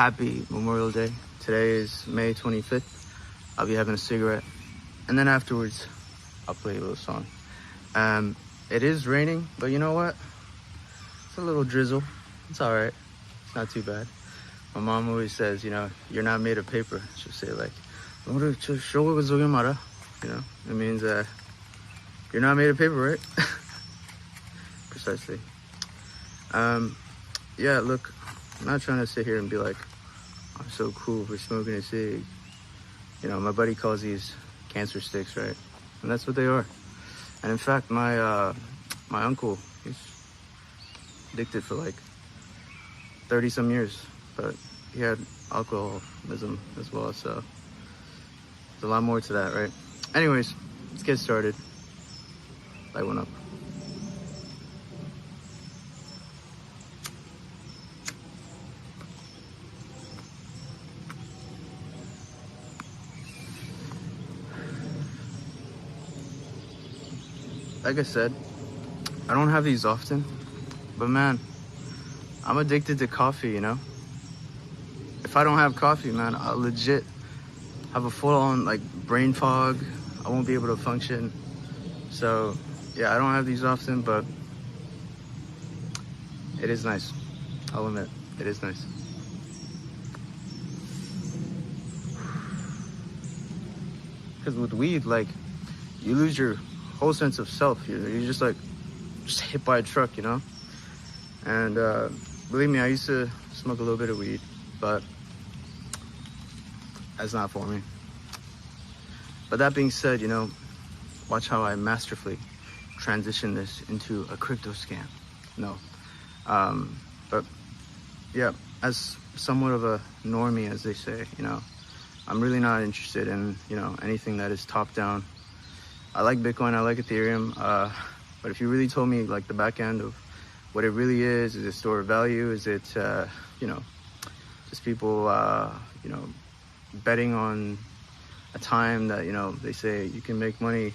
Happy Memorial Day. Today is May 25th. I'll be having a cigarette, and then afterwards I'll play a little song. It is raining, but you know what? It's a little drizzle. It's all right. It's not too bad. My mom always says, you know, you're not made of paper. She'll say like, you know, it means you're not made of paper, right? Precisely. Yeah, look, I'm not trying to sit here and be like, I'm so cool for smoking a cig. You know, my buddy calls these cancer sticks, right? And that's what they are. And in fact, my uncle, he's addicted for like 30 some years, but he had alcoholism as well, so there's a lot more to that, right? Anyways, let's get started. Light one up. Like I said, I don't have these often, but man, I'm addicted to coffee, you know? If I don't have coffee, man, I'll legit have a full-on like brain fog. I won't be able to function. So yeah, I don't have these often, but it is nice. I'll admit, it is nice. Because with weed, like, you lose your whole sense of self. You're just like, just hit by a truck, you know? And believe me, I used to smoke a little bit of weed, but that's not for me. But that being said, you know, watch how I masterfully transition this into a crypto scam. No. But yeah, as somewhat of a normie, as they say, you know, I'm really not interested in, you know, anything that is top down. I like Bitcoin, I like Ethereum, but if you really told me like the back end of what it really is it store of value? Is it, you know, just people, you know, betting on a time that, you know, they say you can make money.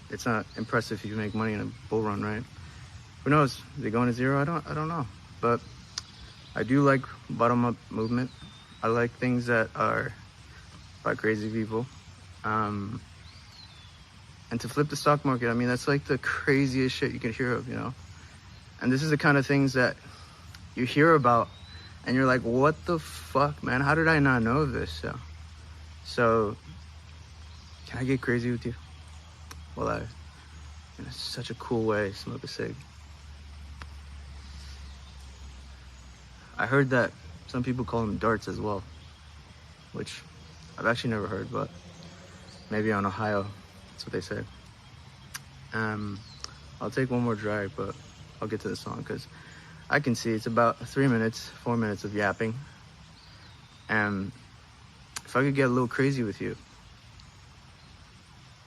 It's not impressive if you make money in a bull run, right? Who knows? Is it going to zero? I don't know. But I do like bottom-up movement. I like things that are by crazy people. And to flip the stock market, I mean, that's like the craziest shit you can hear of, you know? And this is the kind of things that you hear about and you're like, what the fuck, man? How did I not know of this? So can I get crazy with you? Well, in such a cool way, smoke a cig. I heard that some people call them darts as well, which I've actually never heard, but maybe on Ohio, that's what they say. I'll take one more drag, but I'll get to the song because I can see it's about 4 minutes of yapping. And if I could get a little crazy with you,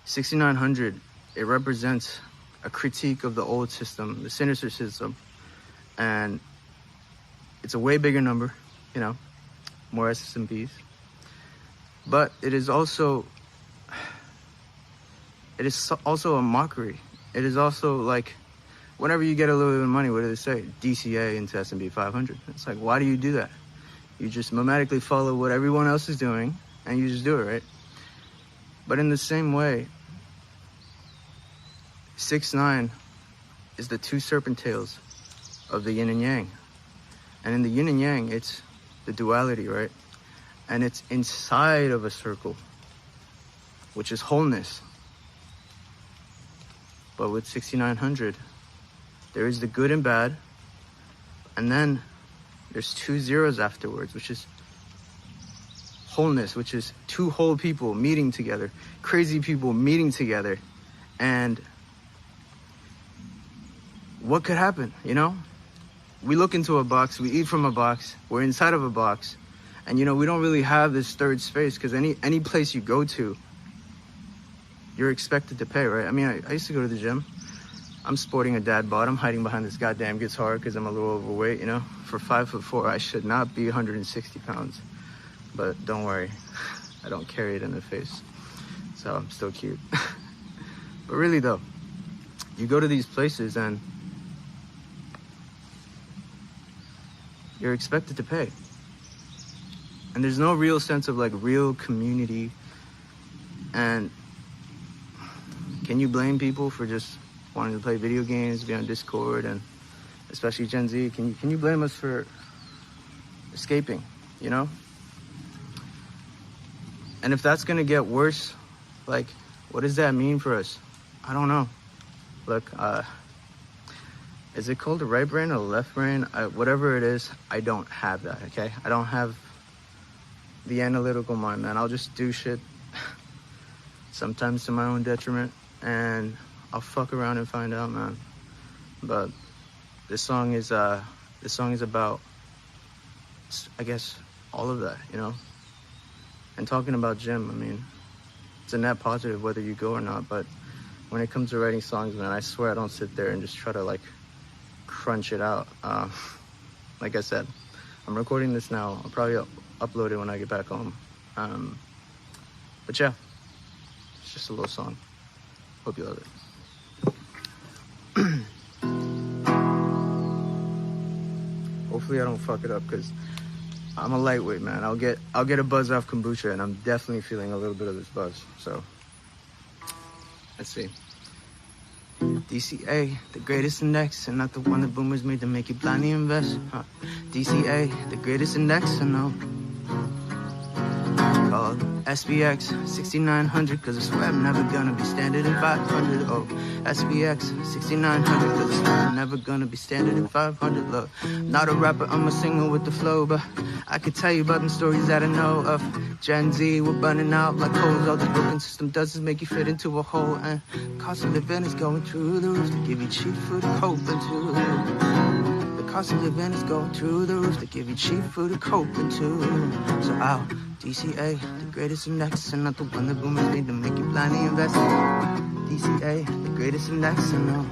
6900, it represents a critique of the old system, the sinister system. And it's a way bigger number, you know, more SSMPs. But it is also a mockery. It is also like, whenever you get a little bit of money, what do they say? DCA into S&P 500. It's like, why do you do that? You just mimetically follow what everyone else is doing, and you just do it, right? But in the same way, 6-9 is the two serpent tails of the yin and yang. And in the yin and yang, it's the duality, right? And it's inside of a circle, which is wholeness. But with 6900, there is the good and bad, and then there's 2 zeros afterwards, which is wholeness, which is two whole people meeting together, crazy people meeting together. And what could happen, you know? We look into a box, we eat from a box, we're inside of a box, and you know, we don't really have this third space, because any place you go to, you're expected to pay, right? I mean, I used to go to the gym. I'm sporting a dad bod. I'm hiding behind this goddamn guitar because I'm a little overweight, you know? For 5'4", I should not be 160 pounds. But don't worry, I don't carry it in the face. So I'm still cute. But really though, you go to these places and you're expected to pay. And there's no real sense of like real community. And can you blame people for just wanting to play video games, be on Discord, and especially Gen Z? Can you blame us for escaping, you know? And if that's gonna get worse, like, what does that mean for us? I don't know. Look, is it called a right brain or left brain? Whatever it is, I don't have that, okay? I don't have the analytical mind, man. I'll just do shit, sometimes to my own detriment, and I'll fuck around and find out, man. But this song is about, I guess, all of that, you know? And talking about gym, I mean, it's a net positive whether you go or not, but when it comes to writing songs, man, I swear I don't sit there and just try to like crunch it out. Like I said, I'm recording this now. I'll probably upload it when I get back home. But yeah, it's just a little song. Hope you love it. Hopefully I don't fuck it up, because I'm a lightweight, man. I'll get a buzz off kombucha, and I'm definitely feeling a little bit of this buzz. So let's see. DCA, the greatest index, and not the one that boomers made to make you blindly invest. DCA, the greatest index, I know. Called SPX6900, cause I swear I'm never gonna be standing in 500. Oh, SPX6900, cause I swear I'm never gonna be standing in 500. Look, not a rapper, I'm a singer with the flow, but I could tell you about them stories that I know of. Gen Z, we're burning out like coals. All this broken system does is make you fit into a hole, and cost of living is going through the roof to give you cheap food to cope into. The cost of living is going through the roof to give you cheap food to cope into. So I'll DCA, the greatest index, and not the one that boomers made to make you blindly invest. DCA, the greatest index, I know.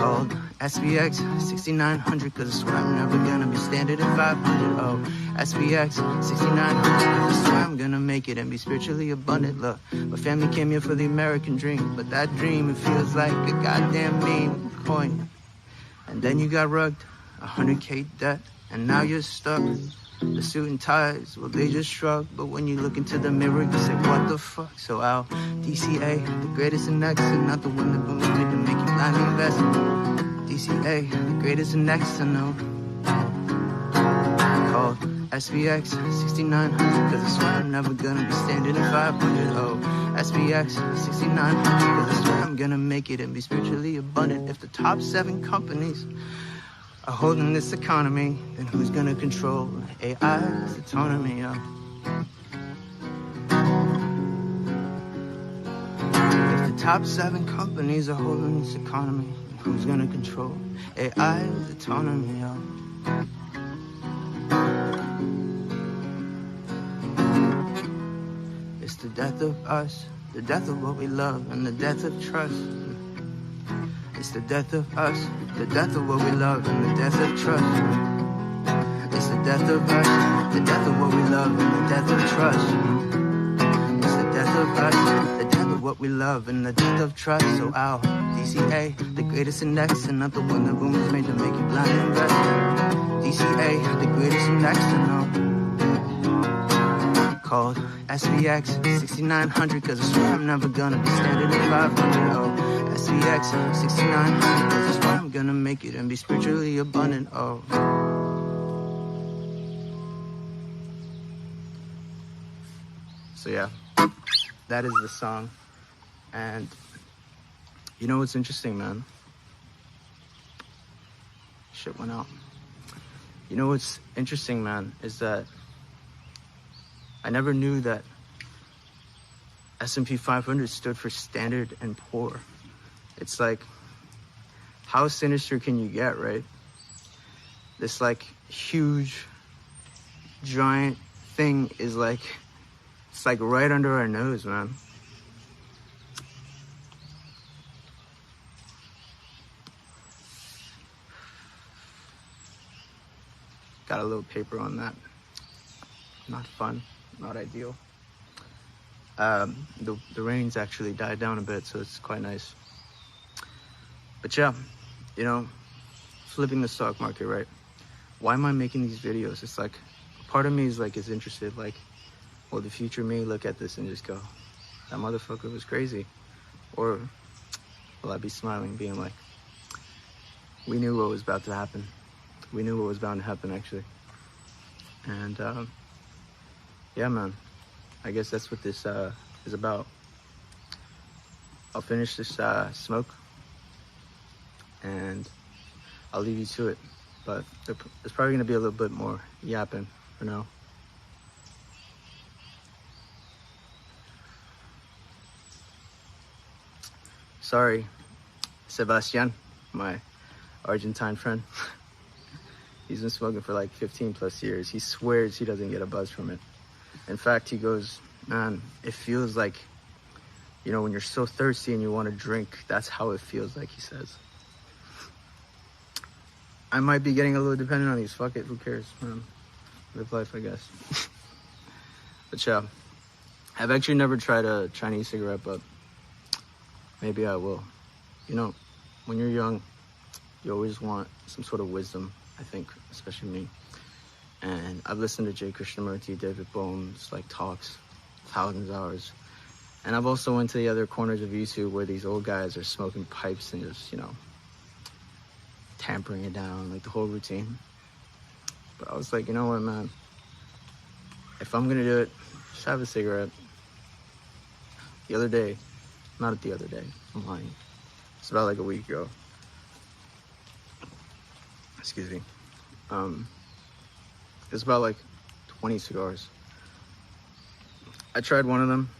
Called SPX6900, cause I swear I'm never gonna be standing in 500. Oh, SPX6900, cause I swear I'm gonna make it and be spiritually abundant. Look, my family came here for the American dream, but that dream, it feels like a goddamn meme coin. And then you got rugged, 100K debt, and now you're stuck. The suit and ties, well, they just shrug. But when you look into the mirror, you say, what the fuck? So I'll DCA, the greatest index, and not the one that boomers made to make you blindly invest. DCA, the greatest index, I know. Called SPX6900, cause I swear I'm never gonna be standing in 500. Oh, SPX6900, cause I swear I'm gonna make it and be spiritually abundant. If the top 7 companies are holding this economy, then who's gonna control AI's autonomy? If the top 7 companies are holding this economy, then who's gonna control AI's autonomy? It's the death of us, the death of what we love, and the death of trust. It's the death of us, the death of what we love, and the death of trust. It's the death of us, the death of what we love, and the death of trust. It's the death of us, the death of what we love, and the death of trust. So I'll DCA, the greatest index, and not the one that boomers made to make you blind and invest. DCA, the greatest index, I know. Called SPX6900, cause I swear I'm never gonna be standing in 500. Oh, SPX6900, cause I swear I'm gonna make it and be spiritually abundant. Oh. So yeah, that is the song. And you know what's interesting, man? Shit went out. You know what's interesting, man, is that I never knew that S&P 500 stood for Standard and Poor. It's like, how sinister can you get, right? This like huge, giant thing is like, it's like right under our nose, man. Got a little paper on that. Not fun. Not ideal. The rain's actually died down a bit, so it's quite nice. But yeah, you know, flipping the stock market, right? Why am I making these videos? It's like, part of me is like, is interested, like, will the future me look at this and just go, that motherfucker was crazy? Or will I be smiling, being like, we knew what was about to happen. We knew what was bound to happen, actually. And yeah, man, I guess that's what this is about. I'll finish this smoke and I'll leave you to it. But there's probably gonna be a little bit more yapping for now. Sorry, Sebastian, my Argentine friend. He's been smoking for like 15 plus years. He swears he doesn't get a buzz from it. In fact, he goes, man, it feels like, you know, when you're so thirsty and you want to drink, that's how it feels like, he says. I might be getting a little dependent on these. Fuck it, who cares, man? Live life, I guess. But yeah, I've actually never tried a Chinese cigarette, but maybe I will. You know, when you're young, you always want some sort of wisdom, I think, especially me. And I've listened to Jay Krishnamurti, David Bohm's like talks, thousands of hours. And I've also went to the other corners of YouTube where these old guys are smoking pipes and just, you know, tampering it down, like the whole routine. But I was like, you know what, man? If I'm gonna do it, just have a cigarette. The other day, not the other day, I'm lying. It's about like a week ago. Excuse me. It's about like 20 cigars. I tried one of them.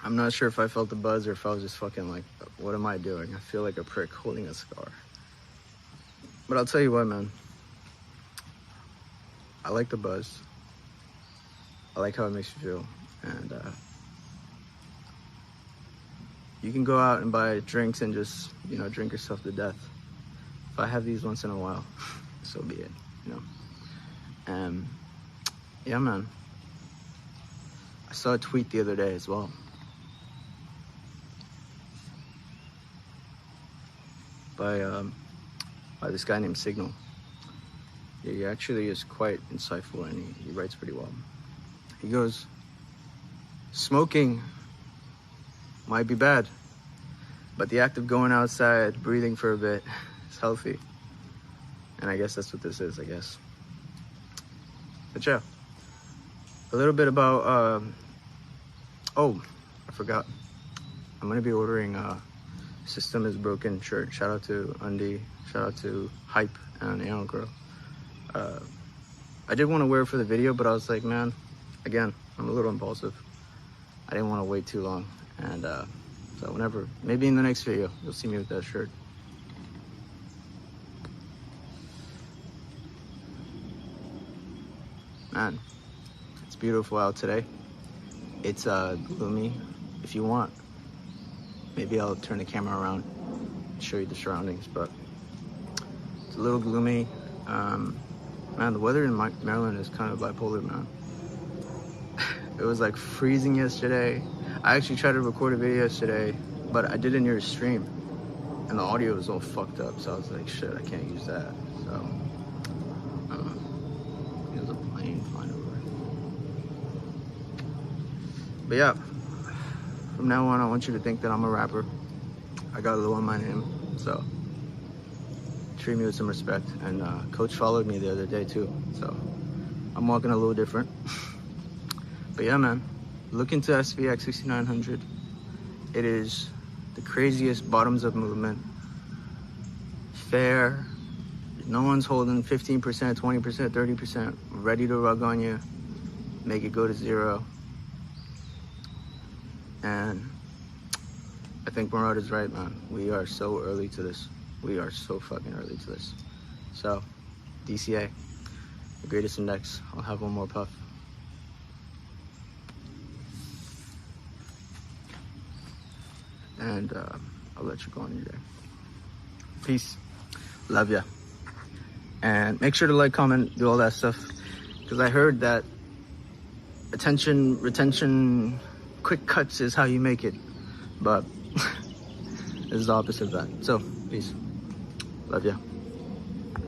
I'm not sure if I felt the buzz or if I was just fucking like, what am I doing? I feel like a prick holding a cigar. But I'll tell you what, man. I like the buzz. I like how it makes you feel. And you can go out and buy drinks and just, you know, drink yourself to death. If I have these once in a while, so be it, you know. Yeah, man. I saw a tweet the other day as well. By this guy named Signal. He actually is quite insightful and he writes pretty well. He goes, smoking might be bad, but the act of going outside, breathing for a bit, is healthy. And I guess that's what this is, I guess. But yeah, a little bit about, oh, I forgot. I'm gonna be ordering System is Broken shirt. Shout out to Undy, shout out to Hype and Anal Girl. I did want to wear it for the video, but I was like, man, again, I'm a little impulsive. I didn't want to wait too long. And so whenever, maybe in the next video, you'll see me with that shirt. Man, it's beautiful out today. It's gloomy. If you want, maybe I'll turn the camera around and show you the surroundings, but it's a little gloomy. Man, the weather in Maryland is kind of bipolar, man. It was like freezing yesterday. I actually tried to record a video yesterday, but I did it near a stream and the audio was all fucked up. So I was like, shit, I can't use that. So, there's a plane flying over. But yeah, from now on, I want you to think that I'm a rapper. I got a little in my name, so treat me with some respect. And Coach followed me the other day too, so I'm walking a little different. But yeah, man, look into SPX6900. It is the craziest bottoms up movement. Fair. No one's holding 15%, 20%, 30%. Ready to rug on you. Make it go to zero. And I think Murad is right, man. We are so early to this. We are so fucking early to this. So, DCA, the greatest index. I'll have one more puff. And I'll let you go on your day. Peace. Love ya. And make sure to like, comment, do all that stuff. Because I heard that attention, retention, quick cuts is how you make it. But this is the opposite of that. So, peace. Love ya.